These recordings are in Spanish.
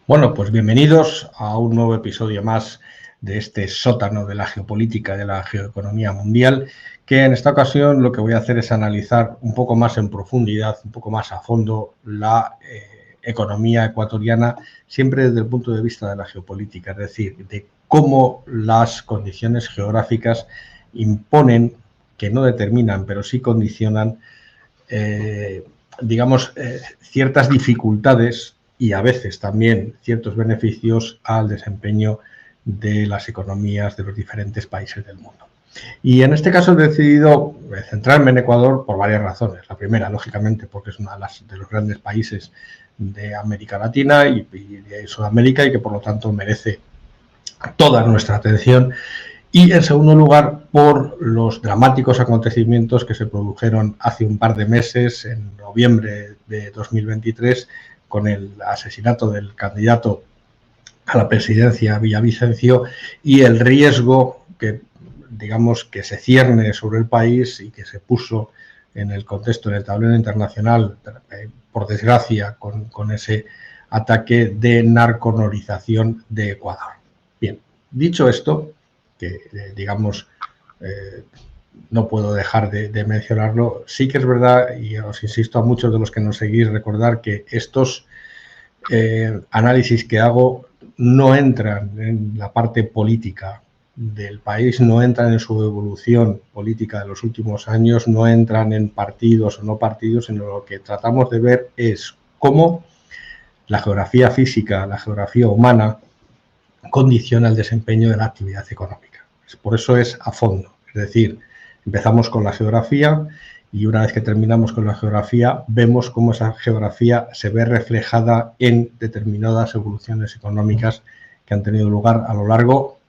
Bueno, pues bienvenidos a un nuevo episodio más de este sótano de la geopolítica, de la geoeconomía mundial, que en esta ocasión lo que voy a hacer es analizar un poco más en profundidad, un poco más a fondo la economía ecuatoriana, siempre desde el punto de vista de la geopolítica, es decir, de cómo las condiciones geográficas imponen, que no determinan, pero sí condicionan, ciertas dificultades y a veces también ciertos beneficios al desempeño de las economías de los diferentes países del mundo. Y en este caso he decidido centrarme en Ecuador por varias razones. La primera, lógicamente, porque es uno de los grandes países de América Latina y de Sudamérica y que por lo tanto merece toda nuestra atención. Y en segundo lugar, por los dramáticos acontecimientos que se produjeron hace un par de meses, en noviembre de 2023, con el asesinato del candidato a la presidencia Villavicencio y el riesgo que, digamos, que se cierne sobre el país y que se puso en el contexto del tablero internacional, por desgracia, con ese ataque de narconorización de Ecuador. Bien, dicho esto, que no puedo dejar de mencionarlo, sí que es verdad, y os insisto a muchos de los que nos seguís, recordar que estos análisis que hago no entran en la parte política del país, no entran en su evolución política de los últimos años, no entran en partidos o no partidos, sino lo que tratamos de ver es cómo la geografía física, la geografía humana, condiciona el desempeño de la actividad económica. Por eso es a fondo, es decir, empezamos con la geografía y una vez que terminamos con la geografía, vemos cómo esa geografía se ve reflejada en determinadas evoluciones económicas que han tenido lugar a lo largo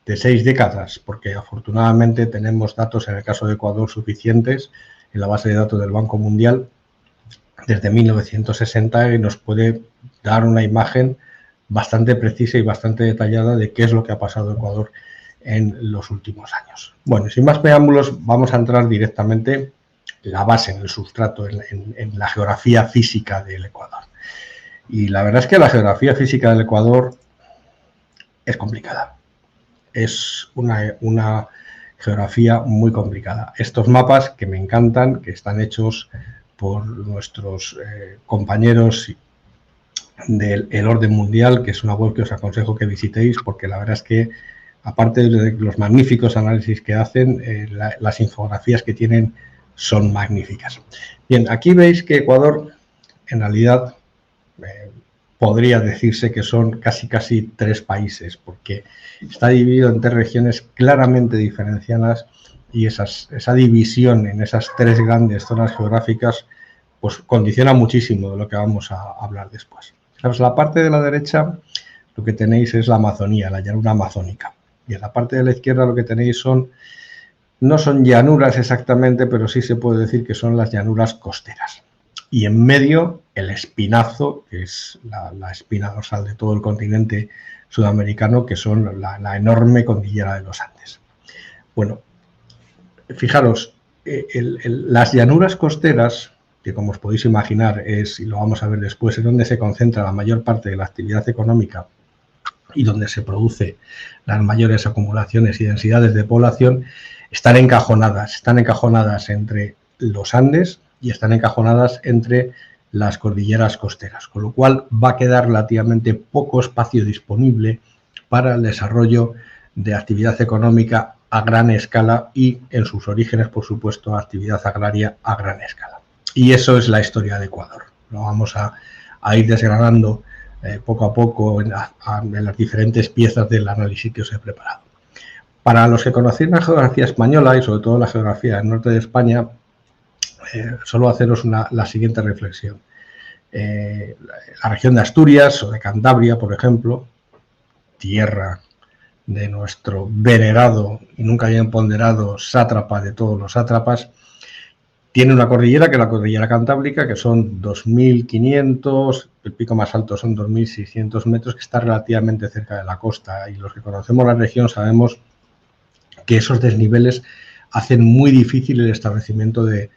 de 6 décadas, porque afortunadamente tenemos datos, en el caso de Ecuador, suficientes en la base de datos del Banco Mundial desde 1960 y nos puede dar una imagen bastante precisa y bastante detallada de qué es lo que ha pasado en Ecuador en los últimos años. Bueno, sin más preámbulos, vamos a entrar directamente en la base, en el sustrato, en la geografía física del Ecuador. Y la verdad es que la geografía física del Ecuador es complicada. Es una geografía muy complicada. Estos mapas que me encantan, que están hechos por nuestros compañeros del El Orden Mundial, que es una web que os aconsejo que visitéis, porque la verdad es que, aparte de los magníficos análisis que hacen, las infografías que tienen son magníficas. Bien, aquí veis que Ecuador, en realidad, podría decirse que son casi 3 países, porque está dividido en 3 regiones claramente diferenciadas y esa división en esas 3 grandes zonas geográficas pues condiciona muchísimo de lo que vamos a hablar después. Pues la parte de la derecha lo que tenéis es la Amazonía, la llanura amazónica. Y en la parte de la izquierda lo que tenéis no son llanuras exactamente, pero sí se puede decir que son las llanuras costeras. Y en medio el espinazo, que es la espina dorsal de todo el continente sudamericano, que son la enorme cordillera de los Andes. Bueno, fijaros, las llanuras costeras, que como os podéis imaginar es, y lo vamos a ver después, es donde se concentra la mayor parte de la actividad económica y donde se produce las mayores acumulaciones y densidades de población, están encajonadas entre los Andes y están encajonadas entre las cordilleras costeras, con lo cual va a quedar relativamente poco espacio disponible para el desarrollo de actividad económica a gran escala y, en sus orígenes, por supuesto, actividad agraria a gran escala. Y eso es la historia de Ecuador. Lo vamos a ir desgranando poco a poco en las diferentes piezas del análisis que os he preparado. Para los que conocéis la geografía española y sobre todo la geografía del norte de España, solo haceros la siguiente reflexión. La región de Asturias o de Cantabria, por ejemplo, tierra de nuestro venerado y nunca bien ponderado sátrapa de todos los sátrapas, tiene una cordillera que es la cordillera Cantábrica, que son 2.500, el pico más alto son 2.600 metros, que está relativamente cerca de la costa. Y los que conocemos la región sabemos que esos desniveles hacen muy difícil el establecimiento de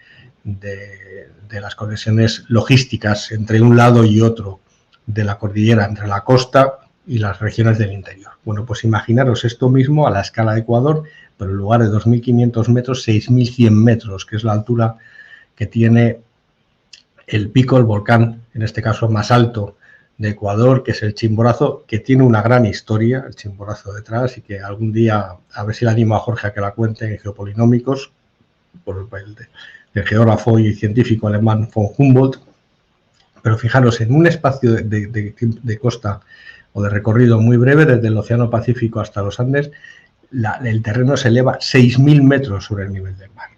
las conexiones logísticas entre un lado y otro de la cordillera entre la costa y las regiones del interior. Bueno, pues imaginaros esto mismo a la escala de Ecuador, pero en lugar de 2.500 metros, 6.100 metros, que es la altura que tiene el pico del volcán, en este caso más alto de Ecuador, que es el Chimborazo, que tiene una gran historia, el Chimborazo detrás, y que algún día, a ver si le animo a Jorge a que la cuente en Geopolinómicos, por el geógrafo y científico alemán von Humboldt. Pero fijaros, en un espacio de costa o de recorrido muy breve, desde el Océano Pacífico hasta los Andes, el terreno se eleva 6.000 metros sobre el nivel del mar.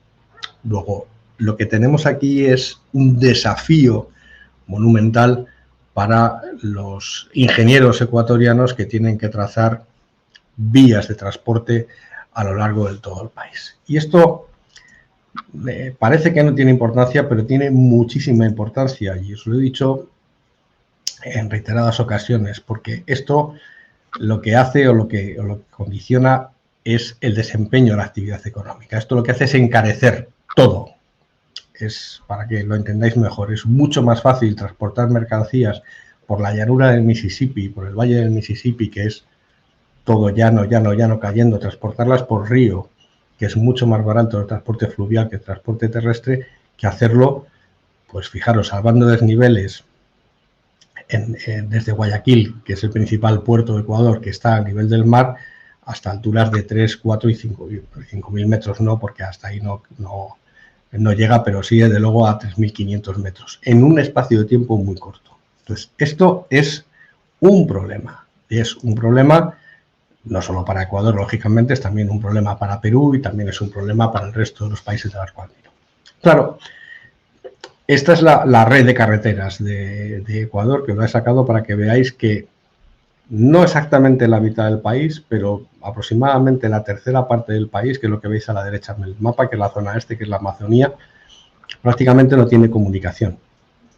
Luego, lo que tenemos aquí es un desafío monumental para los ingenieros ecuatorianos que tienen que trazar vías de transporte a lo largo de todo el país. Y esto parece que no tiene importancia, pero tiene muchísima importancia, y os lo he dicho en reiteradas ocasiones, porque esto lo que hace o lo que condiciona es el desempeño de la actividad económica. Esto lo que hace es encarecer todo. Es, para que lo entendáis mejor, es mucho más fácil transportar mercancías por la llanura del Mississippi, por el valle del Mississippi, que es todo llano cayendo, transportarlas por río, que es mucho más barato el transporte fluvial que el transporte terrestre, que hacerlo, pues fijaros, salvando desniveles desde Guayaquil, que es el principal puerto de Ecuador, que está a nivel del mar, hasta alturas de 3, 4 y 5.000 metros, no, porque hasta ahí no llega, pero sí, desde luego, a 3.500 metros, en un espacio de tiempo muy corto. Entonces, esto es un problema. Y es un problema no solo para Ecuador, lógicamente, es también un problema para Perú y también es un problema para el resto de los países del arco andino. Claro, esta es la red de carreteras de Ecuador, que lo he sacado para que veáis que no exactamente la mitad del país, pero aproximadamente la tercera parte del país, que es lo que veis a la derecha en el mapa, que es la zona este, que es la Amazonía, prácticamente no tiene comunicación.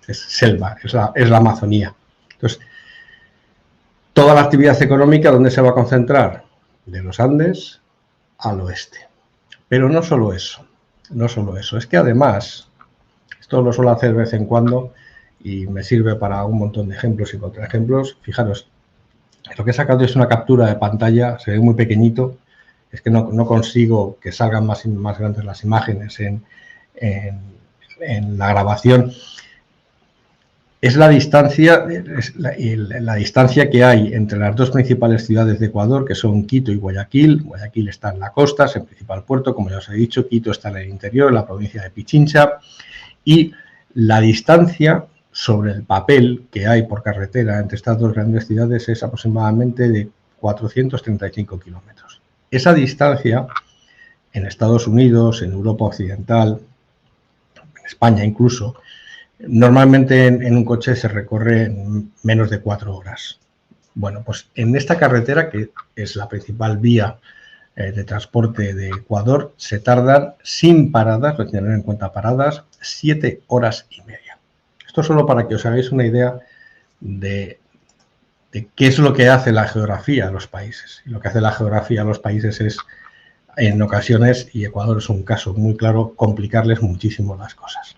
Es selva, es la Amazonía. Entonces, toda la actividad económica, ¿dónde se va a concentrar? De los Andes al oeste. Pero no solo eso, es que además, esto lo suelo hacer de vez en cuando y me sirve para un montón de ejemplos y contraejemplos. Fijaros, lo que he sacado es una captura de pantalla, se ve muy pequeñito, es que no consigo que salgan más grandes las imágenes en la grabación. Es la distancia, la distancia que hay entre las dos principales ciudades de Ecuador, que son Quito y Guayaquil. Guayaquil está en la costa, es el principal puerto, como ya os he dicho. Quito está en el interior, en la provincia de Pichincha. Y la distancia sobre el papel que hay por carretera entre estas dos grandes ciudades es aproximadamente de 435 kilómetros. Esa distancia en Estados Unidos, en Europa Occidental, en España incluso, normalmente en un coche se recorre en menos de 4 horas. Bueno, pues en esta carretera, que es la principal vía de transporte de Ecuador, se tardan sin paradas, hay que tener en cuenta paradas, 7 horas y media. Esto solo para que os hagáis una idea de qué es lo que hace la geografía a los países. Y lo que hace la geografía a los países es, en ocasiones, y Ecuador es un caso muy claro, complicarles muchísimo las cosas.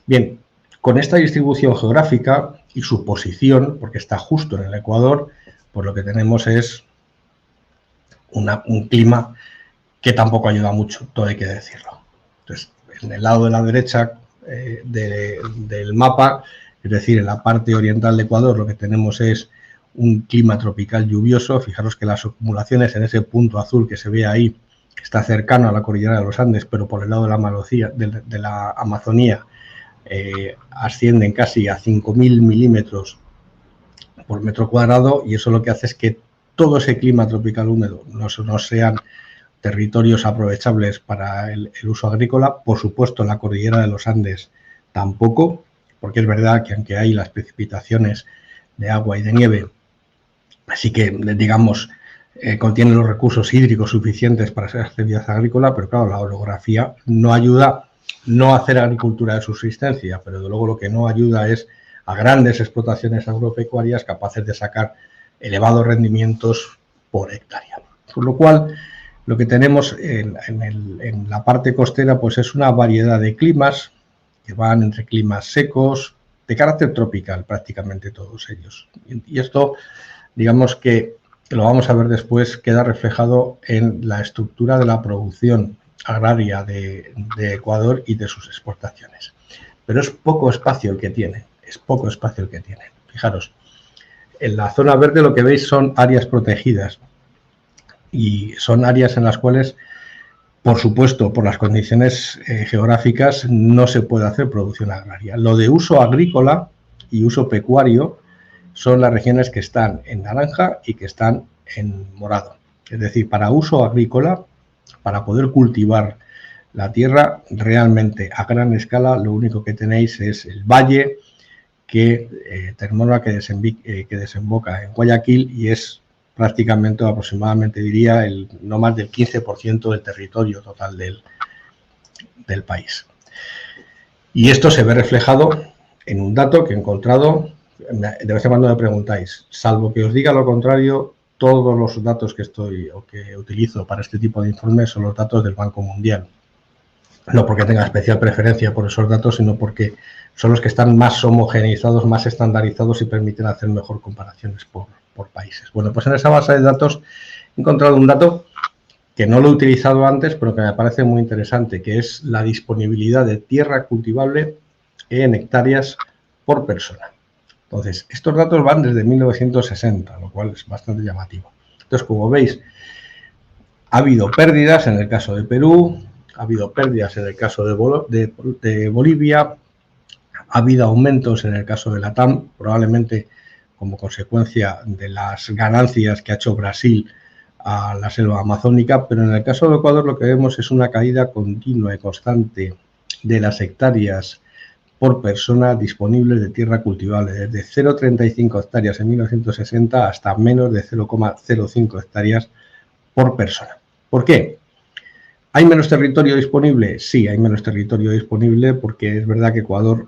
Bien, con esta distribución geográfica y su posición, porque está justo en el Ecuador, pues lo que tenemos es un clima que tampoco ayuda mucho, todo hay que decirlo. Entonces, en el lado de la derecha del mapa, es decir, en la parte oriental de Ecuador, lo que tenemos es un clima tropical lluvioso. Fijaros que las acumulaciones en ese punto azul que se ve ahí, que está cercano a la cordillera de los Andes, pero por el lado de la Amazonía, ascienden casi a 5.000 milímetros por metro cuadrado, y eso lo que hace es que todo ese clima tropical húmedo no sean territorios aprovechables para el uso agrícola. Por supuesto, en la cordillera de los Andes tampoco, porque es verdad que aunque hay las precipitaciones de agua y de nieve, así que, digamos, contienen los recursos hídricos suficientes para hacer actividad agrícola, pero claro, la orografía no ayuda, no a hacer agricultura de subsistencia, pero de luego lo que no ayuda es a grandes explotaciones agropecuarias capaces de sacar elevados rendimientos por hectárea. Con lo cual, lo que tenemos en la parte costera pues es una variedad de climas que van entre climas secos, de carácter tropical prácticamente todos ellos. Y esto, digamos que lo vamos a ver después, queda reflejado en la estructura de la producción agraria de Ecuador y de sus exportaciones. Pero es poco espacio el que tienen, es poco espacio el que tienen. Fijaros, en la zona verde lo que veis son áreas protegidas y son áreas en las cuales, por supuesto, por las condiciones geográficas, no se puede hacer producción agraria. Lo de uso agrícola y uso pecuario son las regiones que están en naranja y que están en morado. Es decir, para uso agrícola, para poder cultivar la tierra, realmente a gran escala lo único que tenéis es el valle que desemboca en Guayaquil y es prácticamente, aproximadamente diría, no más del 15% del territorio total del país. Y esto se ve reflejado en un dato que he encontrado. De vez en cuando me preguntáis, salvo que os diga lo contrario, todos los datos que utilizo para este tipo de informes son los datos del Banco Mundial. No porque tenga especial preferencia por esos datos, sino porque son los que están más homogeneizados, más estandarizados y permiten hacer mejor comparaciones por países. Bueno, pues en esa base de datos he encontrado un dato que no lo he utilizado antes, pero que me parece muy interesante, que es la disponibilidad de tierra cultivable en hectáreas por persona. Entonces, estos datos van desde 1960, lo cual es bastante llamativo. Entonces, como veis, ha habido pérdidas en el caso de Perú, ha habido pérdidas en el caso de Bolivia, ha habido aumentos en el caso de la TAM, probablemente como consecuencia de las ganancias que ha hecho Brasil a la selva amazónica, pero en el caso de Ecuador lo que vemos es una caída continua y constante de las hectáreas por persona disponibles de tierra cultivable, desde 0,35 hectáreas en 1960 hasta menos de 0,05 hectáreas por persona. ¿Por qué? ¿Hay menos territorio disponible? Sí, hay menos territorio disponible porque es verdad que Ecuador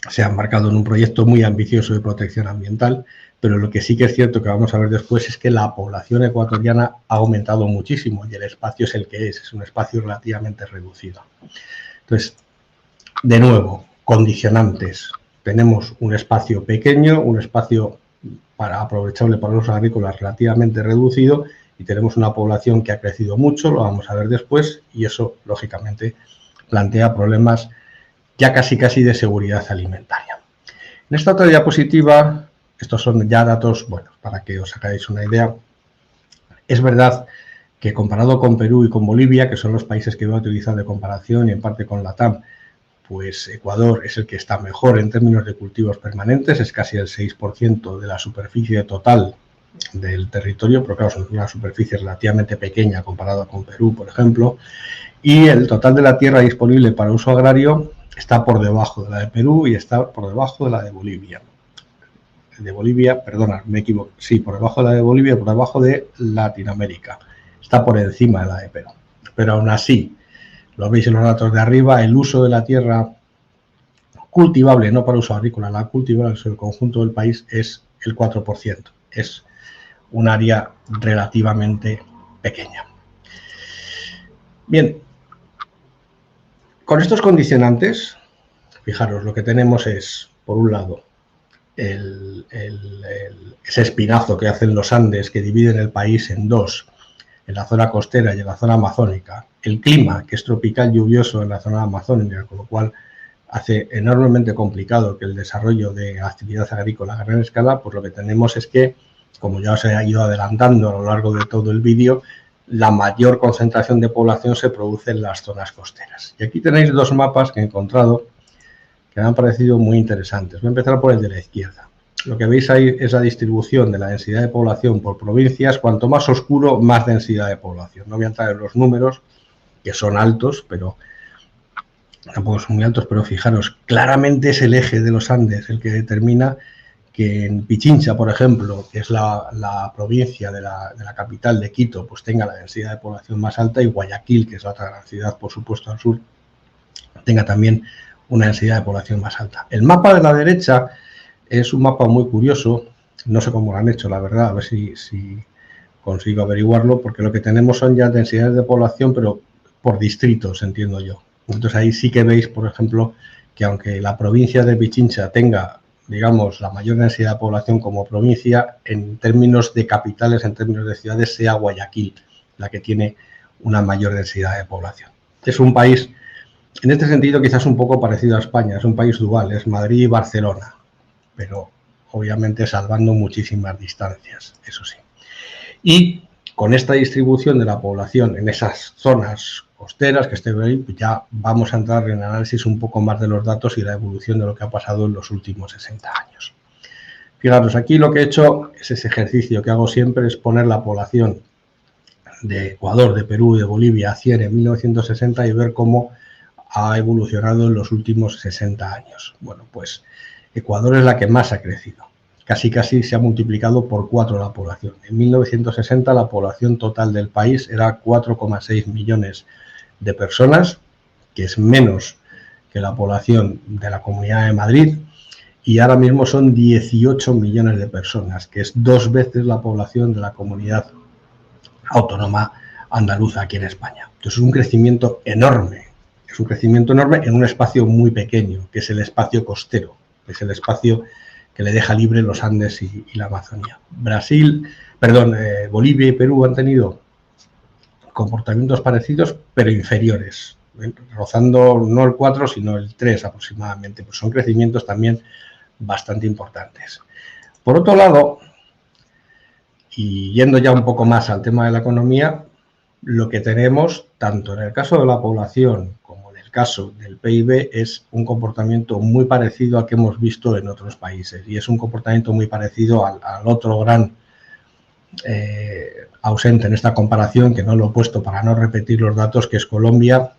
se ha embarcado en un proyecto muy ambicioso de protección ambiental, pero lo que sí que es cierto que vamos a ver después es que la población ecuatoriana ha aumentado muchísimo y el espacio es el que es un espacio relativamente reducido. Entonces, de nuevo, condicionantes. Tenemos un espacio pequeño, un espacio aprovechable para los agrícolas relativamente reducido y tenemos una población que ha crecido mucho, lo vamos a ver después, y eso, lógicamente, plantea problemas ya casi de seguridad alimentaria. En esta otra diapositiva, estos son ya datos, bueno, para que os hagáis una idea, es verdad que comparado con Perú y con Bolivia, que son los países que voy a utilizar de comparación y en parte con la TAM, pues Ecuador es el que está mejor en términos de cultivos permanentes, es casi el 6% de la superficie total del territorio, pero claro, es una superficie relativamente pequeña comparada con Perú, por ejemplo, y el total de la tierra disponible para uso agrario está por debajo de la de Perú y está por debajo de la de Bolivia. Perdona, me equivoco, sí, por debajo de la de Bolivia, por debajo de Latinoamérica, está por encima de la de Perú, pero aún así, lo veis en los datos de arriba, el uso de la tierra cultivable, no para uso agrícola, la cultivable en el conjunto del país es el 4%. Es un área relativamente pequeña. Bien, con estos condicionantes, fijaros, lo que tenemos es, por un lado, ese espinazo que hacen los Andes, que dividen el país en dos, en la zona costera y en la zona amazónica, el clima, que es tropical lluvioso en la zona amazónica, con lo cual hace enormemente complicado que el desarrollo de actividad agrícola a gran escala, pues lo que tenemos es que, como ya os he ido adelantando a lo largo de todo el vídeo, la mayor concentración de población se produce en las zonas costeras. Y aquí tenéis dos mapas que he encontrado que me han parecido muy interesantes. Voy a empezar por el de la izquierda. Lo que veis ahí es la distribución de la densidad de población por provincias. Cuanto más oscuro, más densidad de población. No voy a entrar en los números, que son altos, pero tampoco son muy altos, pero fijaros, claramente es el eje de los Andes el que determina que en Pichincha, por ejemplo, que es la provincia de la capital de Quito, pues tenga la densidad de población más alta, y Guayaquil, que es la otra gran ciudad, por supuesto, al sur, tenga también una densidad de población más alta. El mapa de la derecha es un mapa muy curioso, no sé cómo lo han hecho, la verdad, a ver si consigo averiguarlo, porque lo que tenemos son ya densidades de población, pero por distritos, entiendo yo. Entonces ahí sí que veis, por ejemplo, que aunque la provincia de Pichincha tenga, digamos, la mayor densidad de población como provincia, en términos de capitales, en términos de ciudades, sea Guayaquil la que tiene una mayor densidad de población. Es un país, en este sentido, quizás un poco parecido a España, es un país dual, es Madrid y Barcelona, pero obviamente salvando muchísimas distancias, eso sí. Y con esta distribución de la población en esas zonas costeras que estoy ahí, pues ya vamos a entrar en análisis un poco más de los datos y la evolución de lo que ha pasado en los últimos 60 años. Fijaros, aquí lo que he hecho es ese ejercicio que hago siempre, es poner la población de Ecuador, de Perú y de Bolivia a 100 en 1960 y ver cómo ha evolucionado en los últimos 60 años. Bueno, pues Ecuador es la que más ha crecido. Casi se ha multiplicado por 4 la población. En 1960 la población total del país era 4,6 millones de personas, que es menos que la población de la Comunidad de Madrid, y ahora mismo son 18 millones de personas, que es 2 veces la población de la Comunidad Autónoma Andaluza aquí en España. Entonces es un crecimiento enorme en un espacio muy pequeño, que es el espacio costero, que es el espacio que le deja libre los Andes y la Amazonía. Bolivia y Perú han tenido comportamientos parecidos, pero inferiores, rozando no el 4, sino el 3 aproximadamente. Pues son crecimientos también bastante importantes. Por otro lado, y yendo ya un poco más al tema de la economía, lo que tenemos, tanto en el caso de la población como en el caso del PIB, es un comportamiento muy parecido al que hemos visto en otros países. Y es un comportamiento muy parecido al otro gran ausente en esta comparación, que no lo he puesto para no repetir los datos, que es Colombia,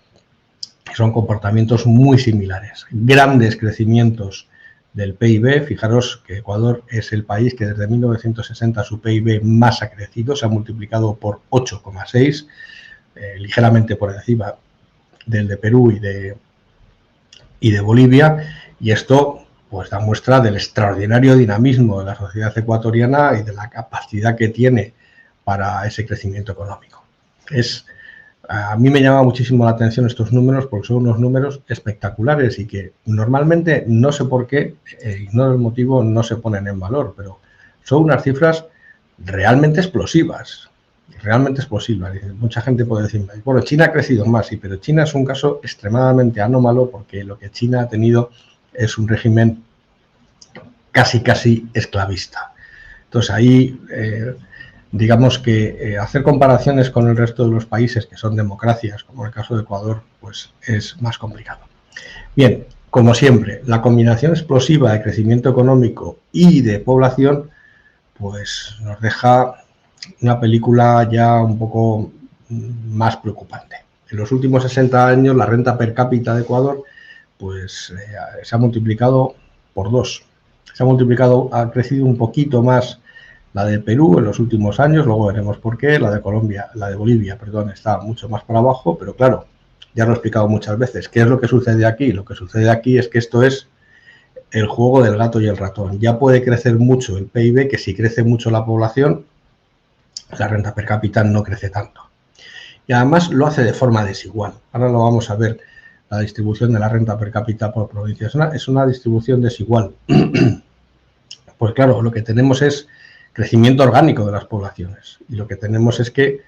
que son comportamientos muy similares. Grandes crecimientos del PIB. Fijaros que Ecuador es el país que desde 1960 su PIB más ha crecido, se ha multiplicado por 8,6, ligeramente por encima del de Perú y de Bolivia, y esto pues da muestra del extraordinario dinamismo de la sociedad ecuatoriana y de la capacidad que tiene para ese crecimiento económico. A mí me llama muchísimo la atención estos números porque son unos números espectaculares y que normalmente, no sé por qué, ignoro el motivo, no se ponen en valor, pero son unas cifras realmente explosivas. Mucha gente puede decir, bueno, China ha crecido más, sí, pero China es un caso extremadamente anómalo porque lo que China ha tenido es un régimen casi esclavista. Entonces ahí digamos que hacer comparaciones con el resto de los países que son democracias, como el caso de Ecuador, pues es más complicado. Bien, como siempre, la combinación explosiva de crecimiento económico y de población, pues nos deja una película ya un poco más preocupante. En los últimos 60 años, la renta per cápita de Ecuador, pues se ha multiplicado por 2. Ha crecido un poquito más la de Perú en los últimos años, luego veremos por qué. La de Bolivia, está mucho más por abajo, pero claro, ya lo he explicado muchas veces. ¿Qué es lo que sucede aquí? Lo que sucede aquí es que esto es el juego del gato y el ratón. Ya puede crecer mucho el PIB, que si crece mucho la población, la renta per cápita no crece tanto. Y además lo hace de forma desigual. Ahora lo vamos a ver, la distribución de la renta per cápita por provincias. Es una distribución desigual. Pues claro, lo que tenemos es crecimiento orgánico de las poblaciones. Y lo que tenemos es que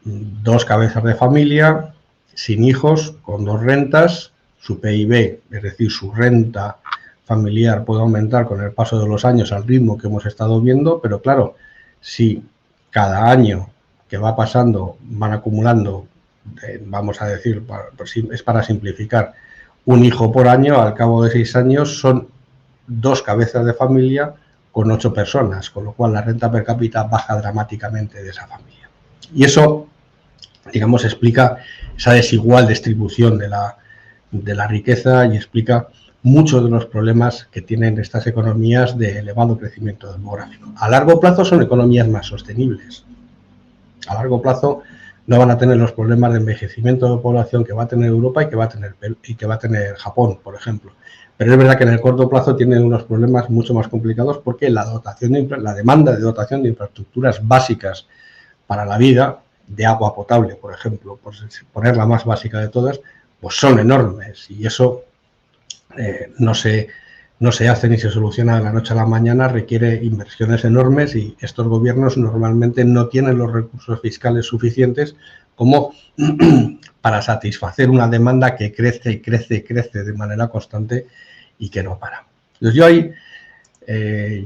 2 cabezas de familia, sin hijos, con 2 rentas, su PIB, es decir, su renta familiar puede aumentar con el paso de los años al ritmo que hemos estado viendo, pero claro, si cada año que va pasando van acumulando, vamos a decir, es para simplificar, un hijo por año, al cabo de 6 años son 2 cabezas de familia con 8 personas, con lo cual la renta per cápita baja dramáticamente de esa familia. Y eso, digamos, explica esa desigual distribución de la riqueza y explica muchos de los problemas que tienen estas economías de elevado crecimiento demográfico. A largo plazo son economías más sostenibles. A largo plazo no van a tener los problemas de envejecimiento de población que va a tener Europa y que va a tener Japón, por ejemplo. Pero es verdad que en el corto plazo tienen unos problemas mucho más complicados porque la demanda de dotación de infraestructuras básicas para la vida, de agua potable, por ejemplo, por poner la más básica de todas, pues son enormes, y eso no se hace ni se soluciona de la noche a la mañana, requiere inversiones enormes, y estos gobiernos normalmente no tienen los recursos fiscales suficientes como para satisfacer una demanda que crece y crece y crece de manera constante y que no para. Entonces yo ahí,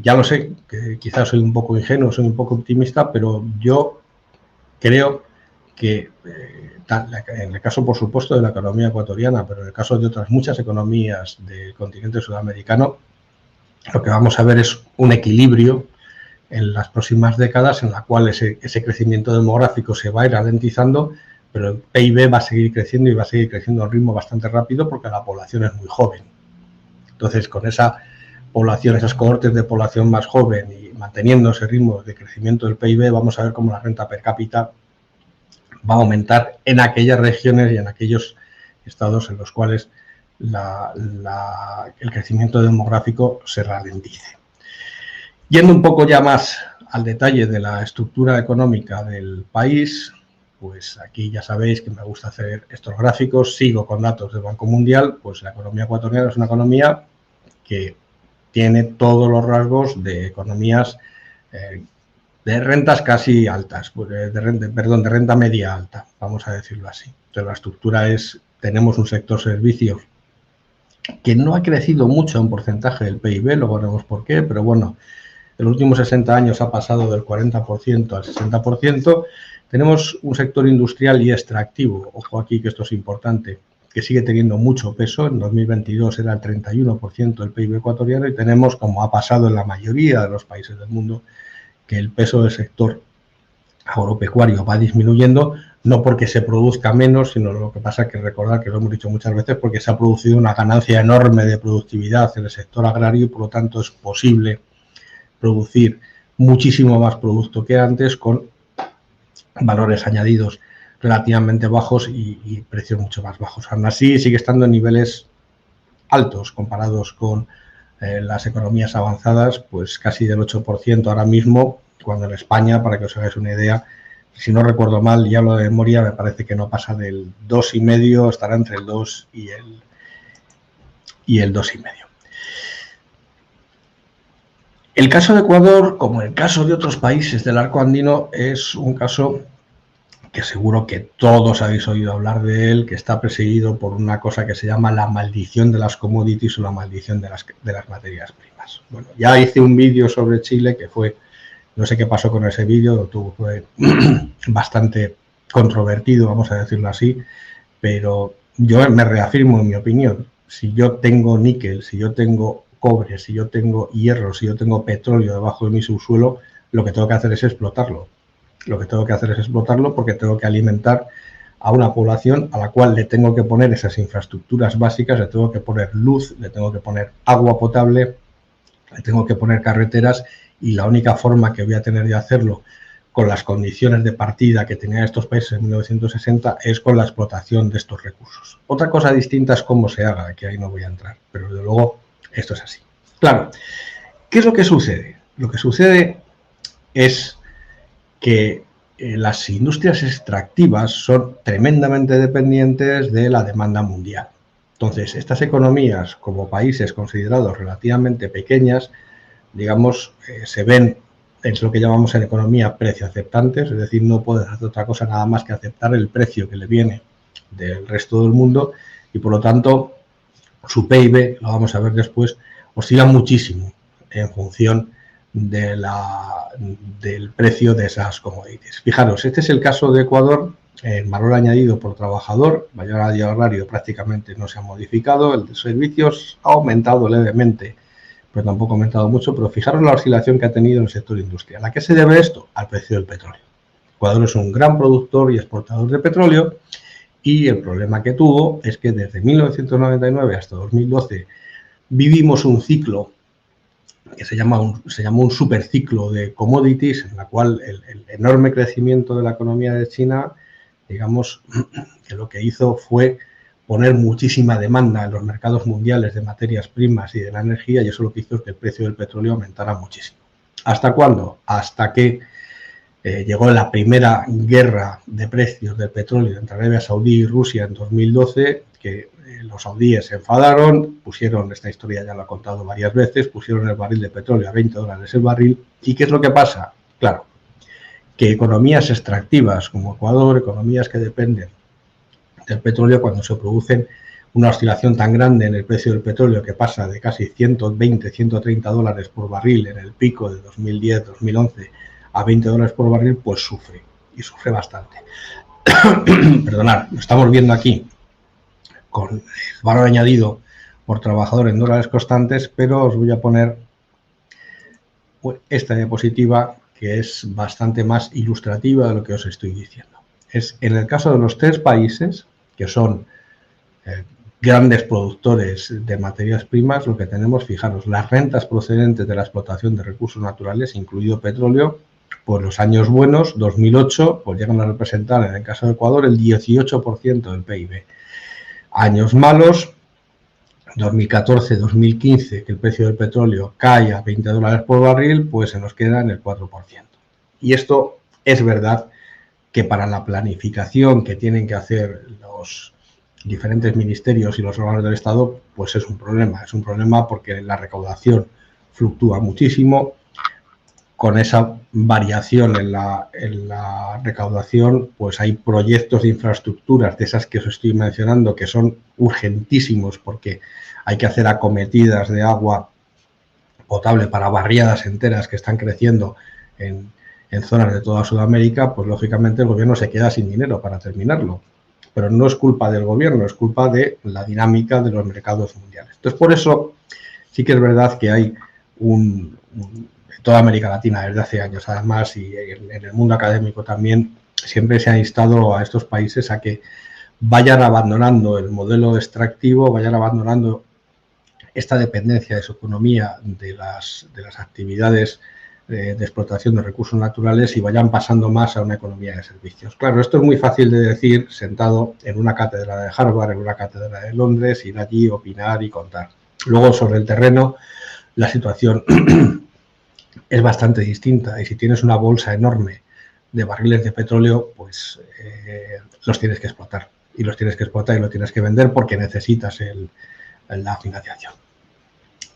ya lo sé, que quizás soy un poco ingenuo, soy un poco optimista, pero yo creo que en el caso, por supuesto, de la economía ecuatoriana, pero en el caso de otras muchas economías del continente sudamericano, lo que vamos a ver es un equilibrio en las próximas décadas en la cual ese crecimiento demográfico se va a ir ralentizando, pero el PIB va a seguir creciendo, y va a seguir creciendo a un ritmo bastante rápido porque la población es muy joven. Entonces, con esa población, esas cohortes de población más joven, y manteniendo ese ritmo de crecimiento del PIB, vamos a ver cómo la renta per cápita va a aumentar en aquellas regiones y en aquellos estados en los cuales el crecimiento demográfico se ralentice. Yendo un poco ya más al detalle de la estructura económica del país, pues aquí ya sabéis que me gusta hacer estos gráficos, sigo con datos del Banco Mundial. Pues la economía ecuatoriana es una economía que tiene todos los rasgos de economías de rentas casi altas, de renta media alta, vamos a decirlo así. Entonces la estructura es, tenemos un sector servicios que no ha crecido mucho en porcentaje del PIB, luego veremos por qué, pero bueno, en los últimos 60 años ha pasado del 40% al 60%. Tenemos un sector industrial y extractivo, ojo aquí que esto es importante, que sigue teniendo mucho peso. En 2022 era el 31% del PIB ecuatoriano, y tenemos, como ha pasado en la mayoría de los países del mundo, que el peso del sector agropecuario va disminuyendo, no porque se produzca menos, sino lo que pasa es que recordar, que lo hemos dicho muchas veces, porque se ha producido una ganancia enorme de productividad en el sector agrario, y por lo tanto es posible producir muchísimo más producto que antes con valores añadidos relativamente bajos y precios mucho más bajos. Aún así sigue estando en niveles altos comparados con las economías avanzadas, pues casi del 8% ahora mismo, cuando en España, para que os hagáis una idea, si no recuerdo mal, ya lo de memoria, me parece que no pasa del 2,5, estará entre el 2 y el 2,5. El caso de Ecuador, como el caso de otros países del arco andino, es un caso que seguro que todos habéis oído hablar de él, que está perseguido por una cosa que se llama la maldición de las commodities o la maldición de las materias primas. Bueno, ya hice un vídeo sobre Chile que fue, no sé qué pasó con ese vídeo, fue bastante controvertido, vamos a decirlo así, pero yo me reafirmo en mi opinión. Si yo tengo níquel, si yo tengo cobre, si yo tengo hierro, si yo tengo petróleo debajo de mi subsuelo, lo que tengo que hacer es explotarlo. Porque tengo que alimentar a una población a la cual le tengo que poner esas infraestructuras básicas, le tengo que poner luz, le tengo que poner agua potable, le tengo que poner carreteras, y la única forma que voy a tener de hacerlo con las condiciones de partida que tenían estos países en 1960 es con la explotación de estos recursos. Otra cosa distinta es cómo se haga, que ahí no voy a entrar, pero desde luego esto es así. Claro, ¿qué es lo que sucede? Lo que sucede es que las industrias extractivas son tremendamente dependientes de la demanda mundial. Entonces, estas economías, como países considerados relativamente pequeñas, digamos, se ven, es lo que llamamos en economía precio aceptantes, es decir, no pueden hacer otra cosa nada más que aceptar el precio que le viene del resto del mundo, y por lo tanto su PIB, lo vamos a ver después, oscila muchísimo en función del precio de esas commodities. Fijaros, este es el caso de Ecuador. El valor añadido por trabajador, mayor horario, prácticamente no se ha modificado. El de servicios ha aumentado levemente, pero tampoco ha aumentado mucho. Pero fijaros la oscilación que ha tenido en el sector industrial. ¿A qué se debe esto? Al precio del petróleo. Ecuador es un gran productor y exportador de petróleo, y el problema que tuvo es que desde 1999 hasta 2012 vivimos un ciclo que se llamó un superciclo de commodities, en la cual el enorme crecimiento de la economía de China, digamos, que lo que hizo fue poner muchísima demanda en los mercados mundiales de materias primas y de la energía, y eso lo que hizo es que el precio del petróleo aumentara muchísimo. ¿Hasta cuándo? Hasta que llegó la primera guerra de precios del petróleo entre Arabia Saudí y Rusia en 2012, que los saudíes se enfadaron, pusieron, esta historia ya la he contado varias veces, pusieron el barril de petróleo a $20 el barril. ¿Y qué es lo que pasa? Claro, que economías extractivas como Ecuador, economías que dependen del petróleo, cuando se producen una oscilación tan grande en el precio del petróleo que pasa de casi 120, 130 dólares por barril en el pico de 2010, 2011 a $20 por barril, pues sufre, y sufre bastante. Perdonad, lo estamos viendo aquí con el valor añadido por trabajador en dólares constantes, pero os voy a poner esta diapositiva que es bastante más ilustrativa de lo que os estoy diciendo. Es en el caso de los 3 países que son grandes productores de materias primas, lo que tenemos, fijaros, las rentas procedentes de la explotación de recursos naturales, incluido petróleo, pues los años buenos, 2008, pues llegan a representar, en el caso de Ecuador, el 18% del PIB. Años malos, 2014, 2015, que el precio del petróleo cae a $20 por barril, pues se nos queda en el 4%. Y esto es verdad que para la planificación que tienen que hacer los diferentes ministerios y los órganos del Estado, pues es un problema porque la recaudación fluctúa muchísimo. Con esa variación en la recaudación, pues hay proyectos de infraestructuras de esas que os estoy mencionando que son urgentísimos porque hay que hacer acometidas de agua potable para barriadas enteras que están creciendo en zonas de toda Sudamérica, pues lógicamente el gobierno se queda sin dinero para terminarlo. Pero no es culpa del gobierno, es culpa de la dinámica de los mercados mundiales. Entonces, por eso sí que es verdad que hay en toda América Latina desde hace años, además, y en el mundo académico también, siempre se ha instado a estos países a que vayan abandonando el modelo extractivo, vayan abandonando esta dependencia de su economía de las actividades de explotación de recursos naturales y vayan pasando más a una economía de servicios. Claro, esto es muy fácil de decir sentado en una cátedra de Harvard, en una cátedra de Londres, ir allí, opinar y contar. Luego, sobre el terreno, la situación es bastante distinta y si tienes una bolsa enorme de barriles de petróleo, pues los tienes que explotar y los tienes que explotar y los tienes que vender porque necesitas la financiación.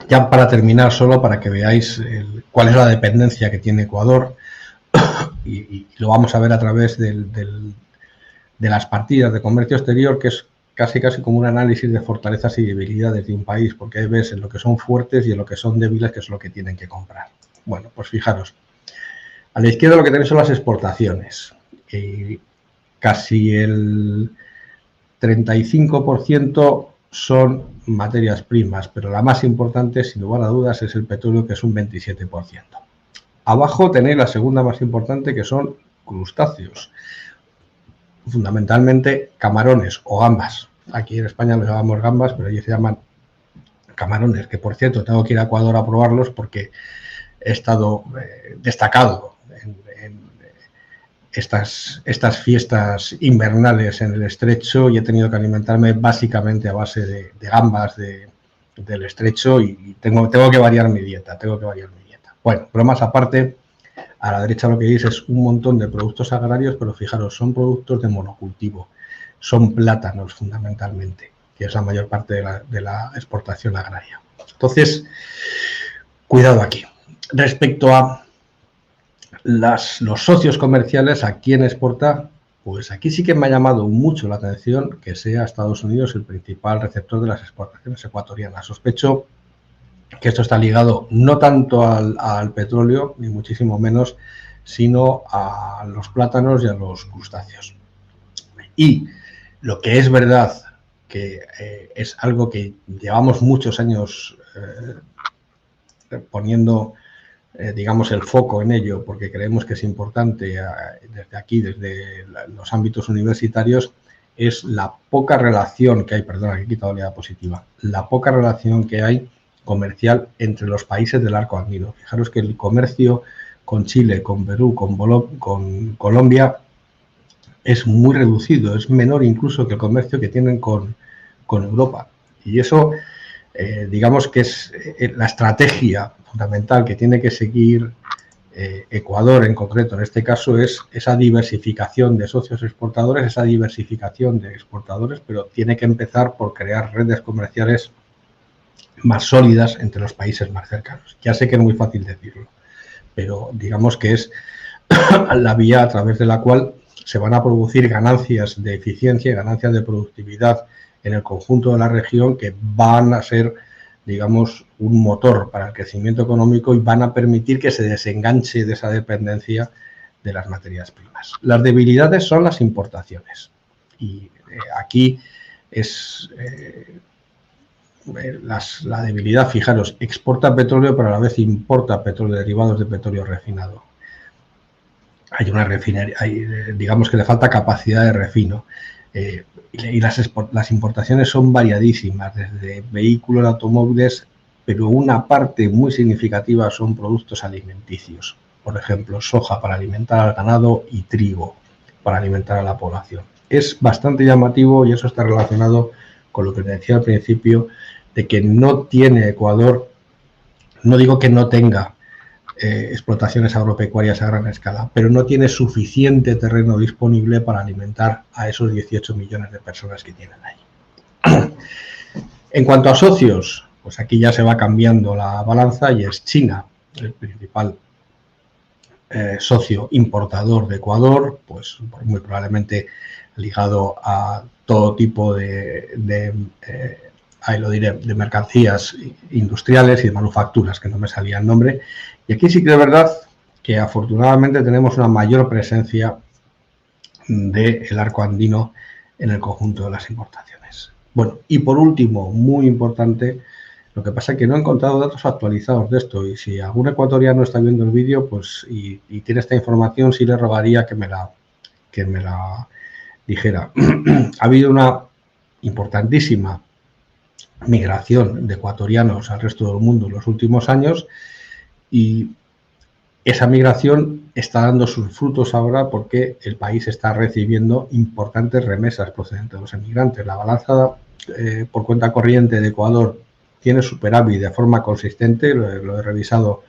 Ya para terminar, solo para que veáis cuál es la dependencia que tiene Ecuador y lo vamos a ver a través de las partidas de comercio exterior, que es casi como un análisis de fortalezas y debilidades de un país, porque ahí ves en lo que son fuertes y en lo que son débiles, que es lo que tienen que comprar. Bueno, pues fijaros, a la izquierda lo que tenéis son las exportaciones. Casi el 35% son materias primas, pero la más importante, sin lugar a dudas, es el petróleo, que es un 27%. Abajo tenéis la segunda más importante, que son crustáceos, fundamentalmente camarones o gambas. Aquí en España los llamamos gambas, pero allí se llaman camarones, que por cierto tengo que ir a Ecuador a probarlos porque he estado destacado en estas fiestas invernales en el estrecho y he tenido que alimentarme básicamente a base de gambas del estrecho y tengo que variar mi dieta, Bueno, bromas aparte, a la derecha lo que veis es un montón de productos agrarios, pero fijaros, son productos de monocultivo, son plátanos fundamentalmente, que es la mayor parte de la exportación agraria. Entonces, cuidado aquí. Respecto a los socios comerciales, ¿a quién exporta? Pues aquí sí que me ha llamado mucho la atención que sea Estados Unidos el principal receptor de las exportaciones ecuatorianas. Sospecho que esto está ligado no tanto al petróleo, ni muchísimo menos, sino a los plátanos y a los crustáceos. Y lo que es verdad, que es algo que llevamos muchos años poniendo digamos, el foco en ello, porque creemos que es importante desde aquí, desde los ámbitos universitarios, es la poca relación que hay, perdona, que he quitado la diapositiva, la poca relación que hay comercial entre los países del arco andino. Fijaros que el comercio con Chile, con Perú, con Colombia es muy reducido, es menor incluso que el comercio que tienen con Europa. Y eso, digamos que es la estrategia fundamental que tiene que seguir Ecuador en concreto, en este caso, es esa diversificación de socios exportadores, esa diversificación de exportadores, pero tiene que empezar por crear redes comerciales más sólidas entre los países más cercanos. Ya sé que es muy fácil decirlo, pero digamos que es la vía a través de la cual se van a producir ganancias de eficiencia y ganancias de productividad en el conjunto de la región que van a ser, digamos, un motor para el crecimiento económico y van a permitir que se desenganche de esa dependencia de las materias primas. Las debilidades son las importaciones y aquí es la debilidad, fijaros, exporta petróleo pero a la vez importa petróleo, derivados de petróleo refinado. Hay una refinería, digamos que le falta capacidad de refino. Y las importaciones son variadísimas, desde vehículos, automóviles, pero una parte muy significativa son productos alimenticios. Por ejemplo, soja para alimentar al ganado y trigo para alimentar a la población. Es bastante llamativo y eso está relacionado con lo que decía al principio, de que no tiene Ecuador, no digo que no tenga explotaciones agropecuarias a gran escala, pero no tiene suficiente terreno disponible para alimentar a esos 18 millones de personas que tienen ahí. En cuanto a socios, pues aquí ya se va cambiando la balanza y es China el principal socio importador de Ecuador, pues muy probablemente ligado a todo tipo de mercancías industriales y de manufacturas, que no me salía el nombre. Y aquí sí que es verdad que afortunadamente tenemos una mayor presencia del arco andino en el conjunto de las importaciones. Bueno, y por último, muy importante, lo que pasa es que no he encontrado datos actualizados de esto y si algún ecuatoriano está viendo el vídeo pues y tiene esta información, sí le rogaría que me la dijera. Ha habido una importantísima migración de ecuatorianos al resto del mundo en los últimos años y esa migración está dando sus frutos ahora porque el país está recibiendo importantes remesas procedentes de los emigrantes. La balanza por cuenta corriente de Ecuador tiene superávit de forma consistente, lo he revisado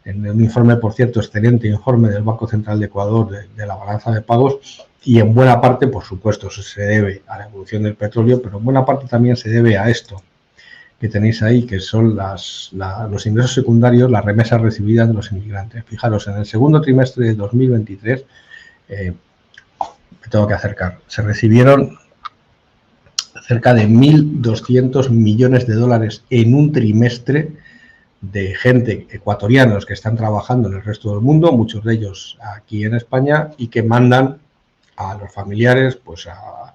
en un informe, por cierto, excelente informe del Banco Central de Ecuador de la balanza de pagos y en buena parte, por supuesto, eso se debe a la evolución del petróleo, pero en buena parte también se debe a esto que tenéis ahí, que son los ingresos secundarios, las remesas recibidas de los inmigrantes. Fijaros, en el segundo trimestre de 2023, me tengo que acercar, se recibieron cerca de 1.200 millones de dólares en un trimestre de gente, ecuatorianos, que están trabajando en el resto del mundo, muchos de ellos aquí en España, y que mandan a los familiares, pues a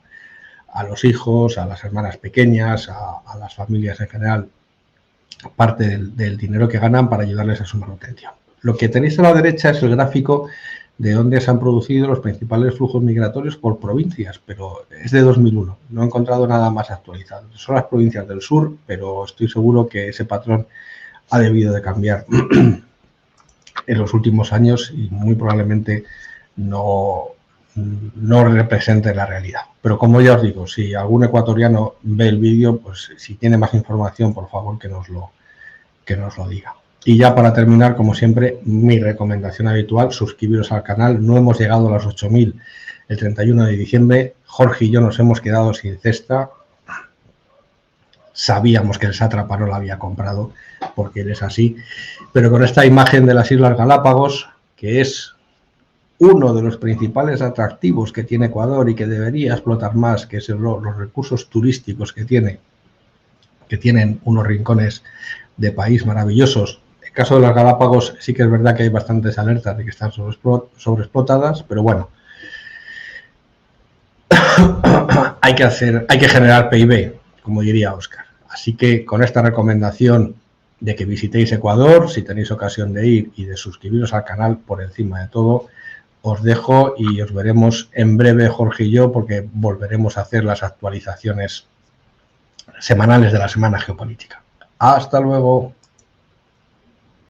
los hijos, a las hermanas pequeñas, a las familias en general, parte del dinero que ganan para ayudarles a su manutención. Lo que tenéis a la derecha es el gráfico de dónde se han producido los principales flujos migratorios por provincias, pero es de 2001. No he encontrado nada más actualizado. Son las provincias del sur, pero estoy seguro que ese patrón ha debido de cambiar en los últimos años y muy probablemente no represente la realidad. Pero como ya os digo, si algún ecuatoriano ve el vídeo, pues si tiene más información, por favor que nos lo diga. Y ya para terminar, como siempre, mi recomendación habitual, suscribiros al canal. No hemos llegado a los 8.000 el 31 de diciembre. Jorge y yo nos hemos quedado sin cesta. Sabíamos que el sátrapa no la había comprado, porque él es así. Pero con esta imagen de las Islas Galápagos, que es uno de los principales atractivos que tiene Ecuador y que debería explotar más, que es los recursos turísticos que tienen unos rincones de país maravillosos. En el caso de las Galápagos sí que es verdad que hay bastantes alertas de que están sobreexplotadas, pero bueno, hay que generar PIB, como diría Óscar. Así que con esta recomendación de que visitéis Ecuador, si tenéis ocasión de ir y de suscribiros al canal por encima de todo, os dejo y os veremos en breve, Jorge y yo, porque volveremos a hacer las actualizaciones semanales de la Semana Geopolítica. Hasta luego.